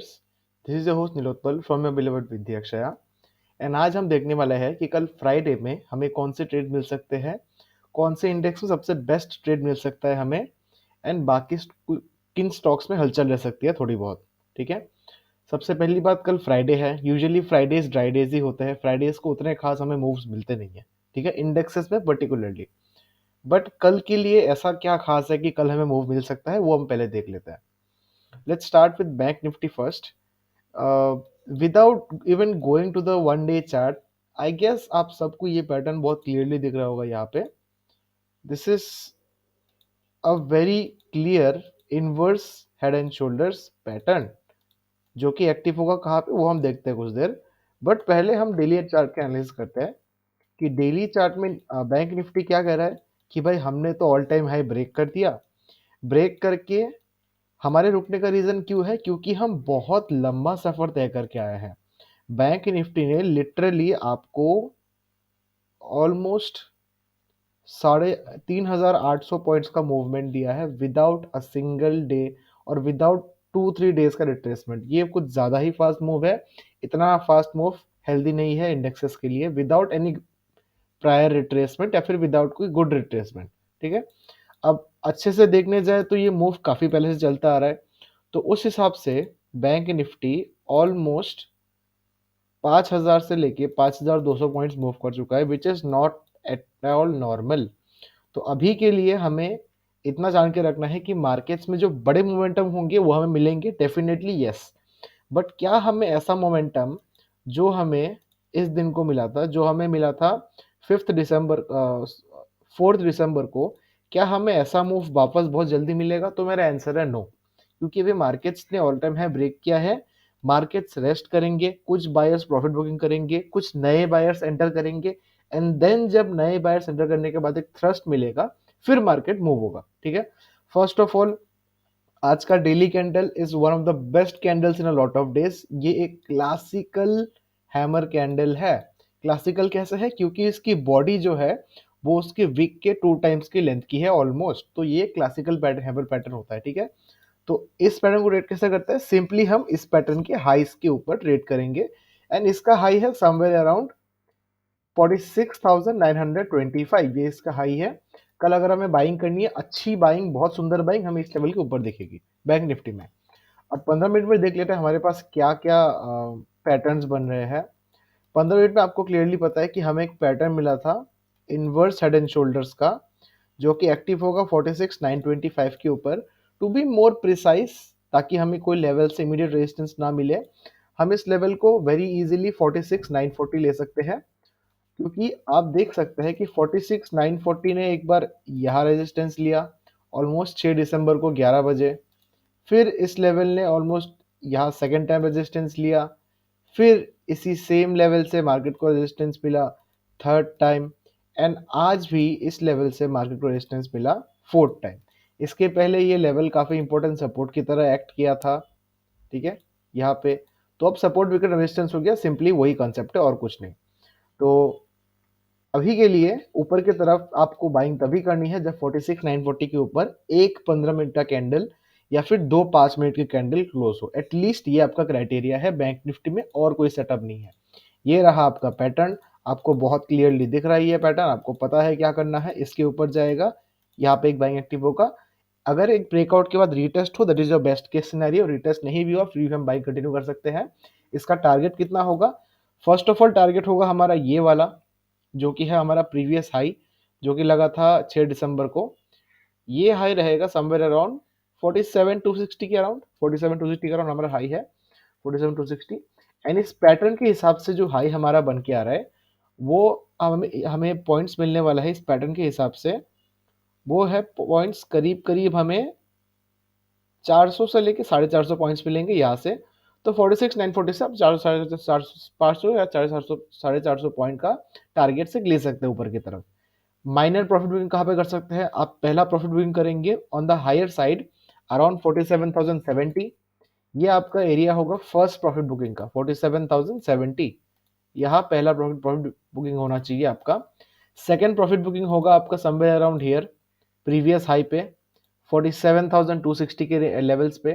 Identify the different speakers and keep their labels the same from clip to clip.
Speaker 1: Traders. This is your host Nilotpal from your beloved Vidya Akshaya. And आज हम देखने वाले हैं कि कल फ्राइडे में हमें कौन से ट्रेड मिल सकते हैं, कौन से इंडेक्स में सबसे बेस्ट ट्रेड मिल सकता है हमें, एंड बाकी किन स्टॉक्स में हलचल रह सकती है थोड़ी बहुत। ठीक है। सबसे पहली बात, कल फ्राइडे है। यूजुअली फ्राइडेज ड्राई डेज ही होते हैं, फ्राइडेज को उतने खास हमें मूव्स मिलते नहीं है। ठीक है, इंडेक्सेस में पर्टिकुलरली। बट कल के लिए ऐसा क्या खास है कि कल हमें मूव मिल सकता है, वो हम पहले देख लेते हैं। Let's start with Bank Nifty first. Without even going to the one day chart, I guess आप सबको ये पैटर्न बहुत क्लियरली दिख रहा होगा यहाँ पे। This is a very clear inverse head and shoulders pattern, जो कि एक्टिव होगा कहाँ पे वो हम देखते हैं कुछ देर। बट पहले हम डेली चार्ट के एनालिसिस करते हैं कि डेली चार्ट में बैंक निफ्टी क्या कह रहा है कि भाई हमने तो ऑल टाइम हाई ब्रेक कर दिया। ब्रेक करके हमारे रुकने का रीजन क्यों है? क्योंकि हम बहुत लंबा सफर तय करके आए हैं। बैंक निफ्टी ने लिटरली आपको ऑलमोस्ट 3,800 पॉइंट्स का मूवमेंट दिया है विदाउट अ सिंगल डे और विदाउट 2-3 डेज का रिट्रेसमेंट। ये कुछ ज़्यादा ही फास्ट मूव है। इतना फास्ट मूव हेल्दी नहीं है इंडेक्सेस के लिए, विदाउट एनी प्रायर रिट्रेसमेंट या फिर विदाउट कोई गुड रिट्रेसमेंट। ठीक है। अब अच्छे से देखने जाए तो ये मूव काफ़ी पहले से चलता आ रहा है, तो उस हिसाब से बैंक निफ्टी ऑलमोस्ट 5,000 से लेके 5,200 पॉइंट्स मूव कर चुका है, which is not at all normal. तो अभी के लिए हमें इतना जान के रखना है कि मार्केट्स में जो बड़े मोमेंटम होंगे वो हमें मिलेंगे डेफिनेटली, यस। बट क्या हमें ऐसा मोमेंटम जो हमें इस दिन को मिला था, जो हमें मिला था 5 दिसंबर 4 दिसंबर को, क्या हमें ऐसा मूव वापस बहुत जल्दी मिलेगा? तो मेरा आंसर है नो। क्योंकि अभी मार्केट्स ने ऑल टाइम हाई ब्रेक किया है। मार्केट्स रेस्ट करेंगे, कुछ बायर्स प्रॉफिट बुकिंग करेंगे, कुछ नए बायर्स एंटर करेंगे, एंड देन जब नए बायर्स एंटर करने के बाद एक थ्रस्ट मिलेगा, फिर मार्केट मूव होगा। ठीक है। फर्स्ट ऑफ ऑल, आज का daily candle is one of the best candles in a lot of days. ये एक क्लासिकल हैमर कैंडल है। क्लासिकल कैसे है? क्योंकि इसकी बॉडी जो है वो उसके विक के 2 टाइम्स की लेंथ की है ऑलमोस्ट। तो ये क्लासिकल पैटर्न, हैमर पैटर्न होता है। ठीक है। तो इस पैटर्न को रेट कैसे करते हैं? सिंपली हम इस पैटर्न के हाईस के ऊपर रेट करेंगे, एंड इसका हाई है समवेयर अराउंड 46,925। ये इसका हाई है। कल अगर हमें बाइंग करनी है, अच्छी बाइंग, बहुत सुंदर बाइंग, हमें इस लेवल के ऊपर दिखेगी बैंक निफ्टी में। अब 15 मिनट में देख लेते हैं हमारे पास क्या क्या पैटर्न्स बन रहे हैं। 15 मिनट में आपको क्लियरली पता है कि हमें एक पैटर्न मिला था इनवर्स हेड एंड शोल्डर्स का, जो कि एक्टिव होगा 46,925 के ऊपर। टू बी मोर प्रिसाइज, ताकि हमें कोई लेवल से इमीडिएट रेजिस्टेंस ना मिले, हम इस लेवल को वेरी इजीली 46,940 ले सकते हैं। क्योंकि आप देख सकते हैं कि 46,940 ने एक बार यहाँ रेजिस्टेंस लिया ऑलमोस्ट 6 दिसंबर को 11 बजे। फिर इस लेवल ने ऑलमोस्ट यहाँ सेकेंड टाइम रेजिस्टेंस लिया। फिर इसी सेम लेवल से मार्केट को रेजिस्टेंस मिला थर्ड टाइम, एंड आज भी इस लेवल से मार्केट को रेजिस्टेंस मिला फोर्थ टाइम। इसके पहले ये लेवल काफ़ी इंपॉर्टेंट सपोर्ट की तरह एक्ट किया था। ठीक है, यहाँ पे तो अब सपोर्ट विकेट रेजिस्टेंस हो गया, सिंपली वही कॉन्सेप्ट है और कुछ नहीं। तो अभी के लिए ऊपर की तरफ आपको बाइंग तभी करनी है जब 46,940 के ऊपर एक 15 मिनट का कैंडल या फिर 2 5 मिनट की कैंडल क्लोज हो। एटलीस्ट ये आपका क्राइटेरिया है बैंक निफ्टी में, और कोई सेटअप नहीं है। ये रहा आपका पैटर्न, आपको बहुत क्लियरली दिख रहा है ये पैटर्न, आपको पता है क्या करना है। इसके ऊपर जाएगा, यहाँ पे एक बाइंग एक्टिव होगा। अगर एक ब्रेकआउट के बाद रीटेस्ट हो, that is your best case scenario. Retest नहीं भी हुआ, फिर भी हम बाइंग कंटिन्यू कर सकते हैं। इसका टारगेट कितना होगा? फर्स्ट ऑफ ऑल टारगेट होगा हमारा ये वाला, जो कि है हमारा प्रीवियस हाई, जो कि लगा था 6 दिसंबर को। ये हाई रहेगा समवेयर अराउंड 47,260 के अराउंड। 47,260 के अराउंड हमारा हाई है, 47,260। एंड इस पैटर्न के हिसाब से जो हाई हमारा बन के आ रहा है, वो हमें हमें पॉइंट्स मिलने वाला है इस पैटर्न के हिसाब से। वो है पॉइंट्स करीब करीब हमें 400 से लेके 450 पॉइंट्स मिलेंगे यहाँ से। तो 46,940 से आप 500 या 450 पॉइंट का टारगेट से ले सकते हैं ऊपर की तरफ। माइनर प्रॉफिट बुकिंग कहाँ पे कर सकते हैं? आप पहला प्रॉफिट बुकिंग करेंगे on the higher side around 47,070। ये आपका एरिया होगा फर्स्ट प्रॉफिट बुकिंग का, 47,070। यहाँ पहला प्रॉफिट बुकिंग होना चाहिए आपका। सेकेंड प्रॉफिट बुकिंग होगा आपका somewhere around here, previous high पे 47,260 के लेवल्स पे।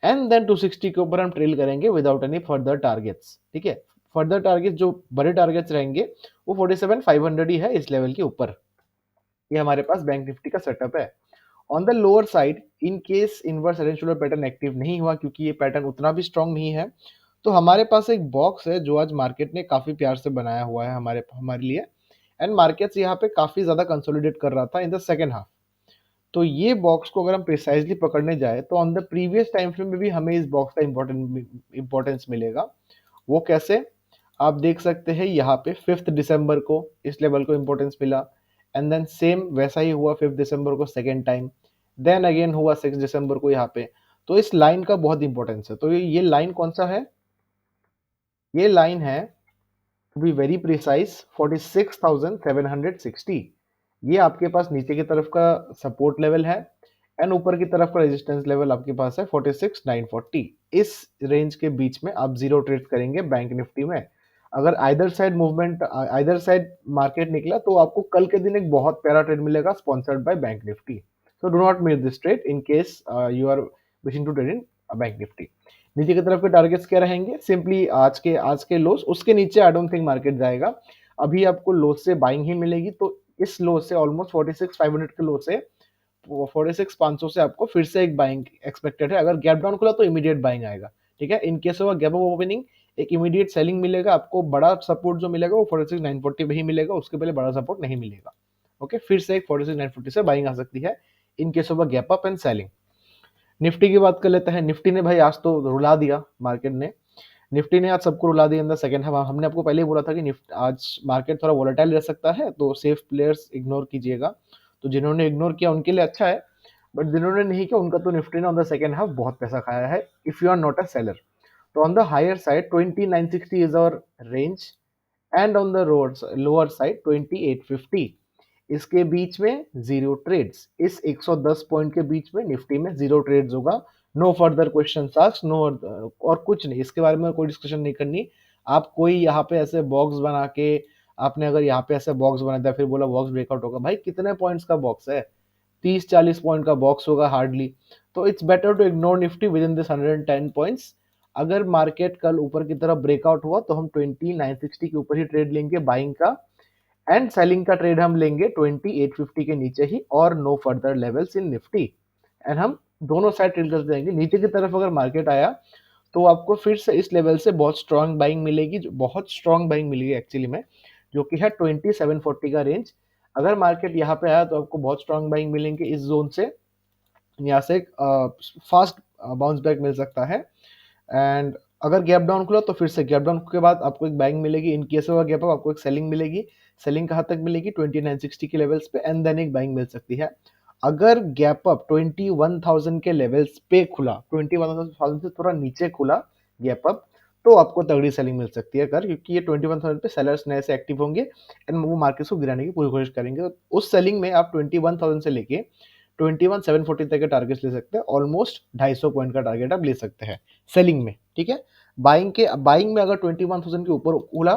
Speaker 1: एंड देन 260 के ऊपर हम ट्रेल करेंगे विदाउट एनी फर्दर टारगेट्स, ठीक है। फर्दर टारगेट जो बड़े टारगेट्स रहेंगे वो 47,500 ही है इस लेवल के ऊपर। ये हमारे पास बैंक निफ्टी का सेटअप है। On the lower side, in case inverse range pattern active नहीं हुआ क्योंकि ये पैटर्न उतना भी स्ट्रांग नहीं है, तो हमारे पास एक बॉक्स है जो आज मार्केट ने काफी प्यार से बनाया हुआ है हमारे हमारे लिए। एंड मार्केट्स यहाँ पे काफी ज्यादा कंसोलिडेट कर रहा था इन द सेकेंड हाफ। तो ये बॉक्स को अगर हम प्रिसाइजली पकड़ने जाए तो on the previous time frame में भी हमें इस बॉक्स का इंपॉर्टेंस मिलेगा। वो कैसे, आप देख सकते हैं यहाँ पे 5 दिसंबर को इस लेवल को इंपॉर्टेंस मिला। एंड देन सेम वैसा ही हुआ 5 दिसंबर को सेकेंड टाइम। देन अगेन हुआ 6 दिसंबर को यहाँ पे। तो इस लाइन का बहुत इंपॉर्टेंस है। तो ये लाइन कौन सा है, ये लाइन है टू बी वेरी प्रिसाइज 46,760। ये आपके पास नीचे की तरफ का सपोर्ट लेवल है एंड ऊपर की तरफ का रेजिस्टेंस लेवल आपके पास है 46,940। इस रेंज के बीच में आप जीरो ट्रेड करेंगे बैंक निफ्टी में। अगर either side movement, either side market निकला तो आपको कल के दिन एक बहुत प्यारा ट्रेड मिलेगा sponsored by Bank Nifty. So do not miss this trade in case you are wishing to trade in Bank Nifty. नीचे की तरफ के टारगेट्स क्या रहेंगे, सिंपली आज के लोस, उसके नीचे आई डोंट थिंक मार्केट जाएगा। अभी आपको लोस से बाइंग ही मिलेगी। तो इस लो से ऑलमोस्ट 46,500 के लो से 46,500 से आपको फिर से एक बाइंग एक्सपेक्टेड है। अगर गैप डाउन खुला तो इमीडिएट बाइंग आएगा, ठीक है। In case of gap up opening एक इमीडिएट सेलिंग मिलेगा आपको। बड़ा सपोर्ट जो मिलेगा वो 46,940 में ही मिलेगा, उसके पहले बड़ा सपोर्ट नहीं मिलेगा। ओके, फिर से एक 46,940 से बाइंग आ सकती है in case of gap up and selling. Nifty की बात कर लेते हैं। निफ्टी ने भाई आज तो रुला दिया मार्केट ने। निफ्टी ने आज सबको रुला दिया इन द सेकंड हाफ। हमने आपको पहले ही बोला था कि आज मार्केट थोड़ा वोलेटाइल रह सकता है, तो सेफ प्लेयर्स इग्नोर कीजिएगा। तो जिन्होंने इग्नोर किया उनके लिए अच्छा है, बट जिन्होंने नहीं किया उनका तो निफ्टी ने ऑन द सेकंड हाफ बहुत पैसा खाया है if you are not a seller. तो on the higher side 2960 is our range and on the lower side 2850। इसके बीच में जीरो ट्रेड्स, इस 110 पॉइंट के बीच में निफ्टी में जीरो ट्रेड्स होगा। No further question asked, no और कुछ नहीं, इसके बारे में कोई डिस्कशन नहीं करनी। आप कोई यहाँ पे ऐसे बॉक्स बना के, आपने अगर यहाँ पे ऐसे बॉक्स बना दिया फिर बोला बॉक्स ब्रेकआउट होगा, भाई कितने पॉइंट्स का बॉक्स है, 30-40 पॉइंट का बॉक्स होगा हार्डली। तो it's better to ignore Nifty within this 110 points. अगर मार्केट कल ऊपर की तरफ ब्रेकआउट हुआ तो हम 2960 के ऊपर ही ट्रेड लेंगे बाइंग का, एंड सेलिंग का ट्रेड हम लेंगे 2850 के नीचे ही, और no further levels in Nifty. And हम दोनों साइड ट्रेड करते जाएंगे। नीचे की तरफ अगर मार्केट आया तो आपको फिर से इस लेवल से बहुत स्ट्रांग बाइंग मिलेगी, जो बहुत स्ट्रांग बाइंग मिलेगी एक्चुअली में, जो कि है 2740 का रेंज। अगर मार्केट यहाँ पे आया तो आपको बहुत स्ट्रांग बाइंग मिलेंगे इस जोन से। यहाँ से एक फास्ट बाउंस बैक मिल सकता है। एंड अगर गैप डाउन खुला तो फिर से गैप डाउन के बाद आपको एक बाइंग मिलेगी। इन केस ऑफ गैप अप आपको एक सेलिंग मिलेगी। सेलिंग कहाँ तक मिलेगी, 2960 के लेवल्स पे, एंड देन एक बाइंग मिल सकती है। अगर गैप अप 21,000 के लेवल्स पे खुला, 21,000 से थोड़ा नीचे खुला गैप अप, तो आपको तगड़ी सेलिंग मिल सकती है कर, क्योंकि ये 21,000 पे सेलर्स नए से एक्टिव होंगे एंड वो मार्केट को गिराने की पूरी कोशिश करेंगे। तो उस सेलिंग में आप 21,000 से लेके 21,740 तक के टारगेट ले सकते हैं। ऑलमोस्ट 250 पॉइंट का टारगेट आप ले सकते हैं सेलिंग में, ठीक है। बाइंग में अगर 21,000 के ऊपर खुला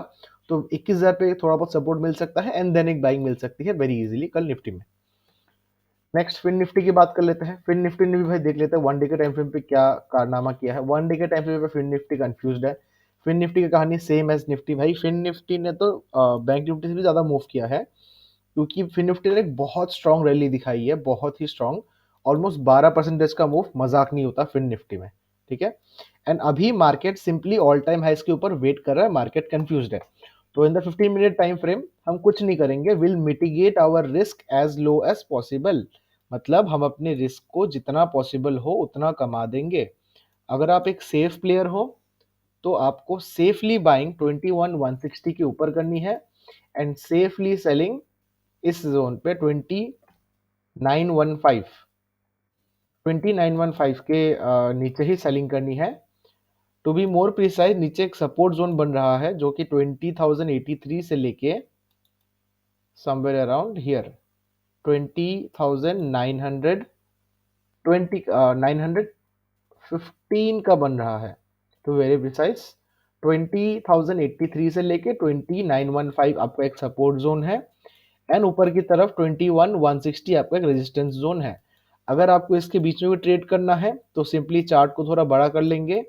Speaker 1: तो 21,000 पे थोड़ा बहुत सपोर्ट मिल सकता है एंड देन एक बाइंग मिल सकती है वेरी इजीली कल निफ्टी में। नेक्स्ट फिन निफ्टी की बात कर लेते हैं। फिन निफ्टी ने भी भाई देख लेते हैं वन डे के टाइम फ्रेम पे क्या कारनामा किया है। वन डे के टाइम फ्रेम पे फिन निफ्टी कंफ्यूज्ड है। फिन निफ्टी की कहानी सेम एज निफ्टी। भाई फिन निफ्टी ने तो बैंक निफ्टी से भी ज्यादा मूव किया है, क्योंकि फिन निफ्टी ने एक बहुत स्ट्रॉन्ग रैली दिखाई है, बहुत ही स्ट्रॉन्ग। ऑलमोस्ट 12% का मूव मजाक नहीं होता फिन निफ्टी में, ठीक है। एंड अभी मार्केट सिंपली ऑल टाइम हाइस के ऊपर वेट कर रहा है, मार्केट कंफ्यूज्ड है। तो in the 15 minute time frame हम कुछ नहीं करेंगे, will mitigate our risk as low as possible. मतलब हम अपने रिस्क को जितना पॉसिबल हो उतना कमा देंगे। अगर आप एक सेफ प्लेयर हो तो आपको सेफली बाइंग 21,160 के ऊपर करनी है एंड सेफली सेलिंग इस जोन पे 29,115 के नीचे ही सेलिंग करनी है। टू बी मोर प्रिसाइज, नीचे एक सपोर्ट जोन बन रहा है जो कि 20,083 से लेके समवेयर अराउंड हियर 20,900 915 का बन रहा है। टू वेरी प्रिसाइज 20,083 से लेके 29,115 आपका एक सपोर्ट जोन है एंड ऊपर की तरफ 21,160 आपका एक रेजिस्टेंस जोन है। अगर आपको इसके बीच में भी ट्रेड करना है तो सिंपली चार्ट को थोड़ा बड़ा कर लेंगे,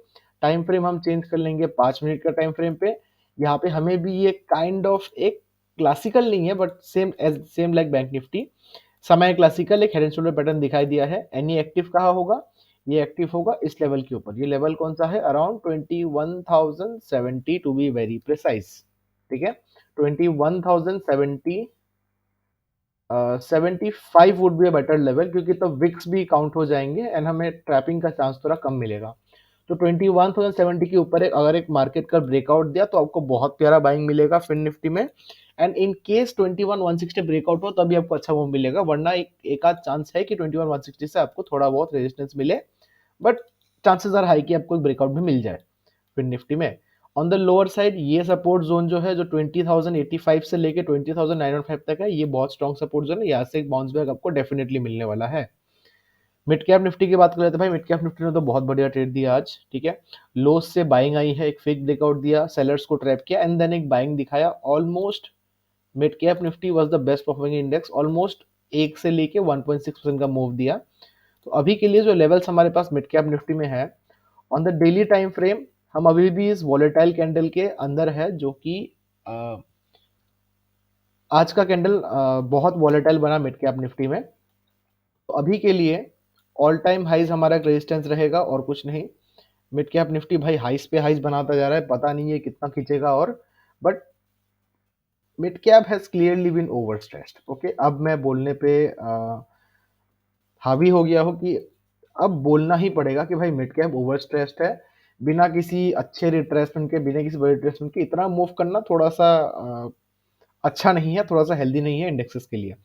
Speaker 1: टाइम फ्रेम हम चेंज कर लेंगे 5 मिनट का टाइम फ्रेम पे। यहाँ पे हमें भी ये काइंड ऑफ एक क्लासिकल नहीं है but same like bank Nifty, समय क्लासिकल एक हेड एंड शोल्डर पैटर्न दिखाई दिया है। एनी एक्टिव कहाँ होगा, ये एक्टिव होगा इस लेवल के ऊपर। ये लेवल कौन सा है, around 21,070 to be very precise, ठीक है। 21,070 75 would be a better level, क्योंकि तब विक्स भी काउंट हो जाएंगे एंड हमें ट्रैपिंग का चांस थोड़ा कम मिलेगा। तो 21,070 के ऊपर अगर एक मार्केट का ब्रेकआउट दिया तो आपको बहुत प्यारा बाइंग मिलेगा फिन निफ्टी में। एंड इन केस 21,160 ब्रेकआउट हो तभी आपको अच्छा मूव मिलेगा, वरना एक आध चांस है कि 21,160 से आपको थोड़ा बहुत रेजिस्टेंस मिले, बट चांसेस आर हाई कि आपको एक ब्रेकआउट भी मिल जाए फिन निफ्टी में। ऑन द लोअर साइड ये सपोर्ट जोन जो है, जो 20,085 से लेके 20,905 तक है, ये बहुत स्ट्रॉन्ग सपोर्ट जोन है, यहाँ से एक बाउंस बैक आपको डेफिनेटली मिलने वाला है। मिड कैप निफ्टी की बात कर लेते हैं भाई। मिड कैप निफ्टी ने तो बहुत बढ़िया ट्रेड दिया आज, ठीक है। लोस से बाइंग आई है, एक फेक ब्रेकआउट दिया, सेलर्स को ट्रैप किया एंड देन एक बाइंग दिखाया। Almost mid cap Nifty was the best performing index, almost 1 से लेके 1.6% का मूव दिया। तो अभी के लिए जो लेवल्स हमारे पास मिड कैप निफ्टी में है, on the daily time frame हम अभी भी इस वॉलेटाइल कैंडल के अंदर है, जो कि आज का कैंडल बहुत वॉलेटाइल बना मिड कैप निफ्टी में। तो अभी के लिए ऑल टाइम हाइज हमारा रेजिस्टेंस रहेगा और कुछ नहीं। मिड कैप निफ्टी भाई हाइस पे हाइस बनाता जा रहा है, पता नहीं है कितना खींचेगा और, but mid cap has clearly been over stressed. Okay, अब मैं बोलने पे हावी हो गया हूँ कि अब बोलना ही पड़ेगा कि भाई मिड कैप ओवर स्ट्रेस्ड है। बिना किसी अच्छे रिट्रेसमेंट के, बिना किसी बड़े रिट्रेसमेंट के इतना मूव करना थोड़ा सा अच्छा नहीं है, थोड़ा सा हेल्दी नहीं है इंडेक्सेस के लिए।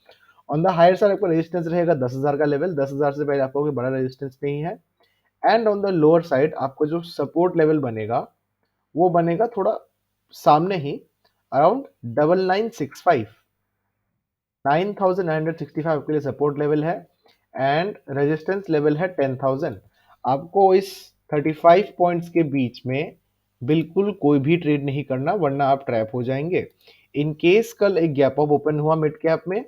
Speaker 1: ऑन द हायर साइड आपका रेजिस्टेंस रहेगा 10,000 का लेवल, 10,000 से पहले आपको कोई बड़ा रेजिस्टेंस नहीं है। And on the lower side आपको जो सपोर्ट लेवल बनेगा वो बनेगा थोड़ा सामने ही, अराउंड 9965, 9,965 के लिए सपोर्ट लेवल है एंड रेजिस्टेंस लेवल है 10,000। आपको इस 35 पॉइंट्स के बीच में बिल्कुल कोई भी ट्रेड नहीं करना, वरना आप ट्रैप हो जाएंगे। इन केस कल एक गैप अप ओपन हुआ मिड कैप में,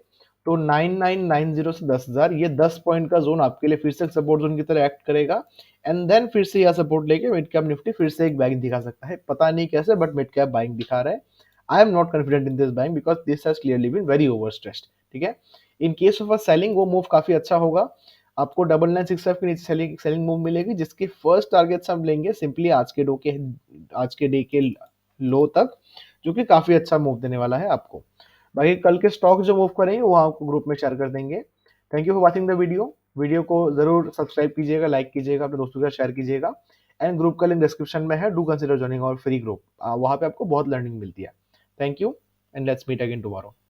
Speaker 1: तो 9990 से 10,000, ये 10 पॉइंट का जोन आपके लिए फिर से सपोर्ट जोन की तरह एक्ट करेगा एंड देन फिर से यह सपोर्ट लेके मिड कैप निफ्टी फिर से एक बाइंग दिखा सकता है। पता नहीं कैसे, बट मिड कैप बाइंग दिखा रहा है। I am not confident in this buying because this has clearly been very over stressed, ठीक है। In case of a selling वो मूव काफी अच्छा होगा, आपको 9965 के नीचे सेलिंग मूव मिलेगी, जिसकी फर्स्ट टारगेट हम लेंगे सिंपली आज के डे के लो तक, जो कि काफी अच्छा मूव देने वाला है आपको। बाकी कल के स्टॉक जो मूव करेंगे वो आपको ग्रुप में शेयर कर देंगे। Thank you for watching the video. Video को जरूर सब्सक्राइब कीजिएगा, लाइक कीजिएगा, अपने दोस्तों के साथ शेयर कीजिएगा एंड ग्रुप का लिंक डिस्क्रिप्शन में है, do consider joining our free group, वहां पे आपको बहुत लर्निंग मिलती है। Thank you and let's meet again tomorrow.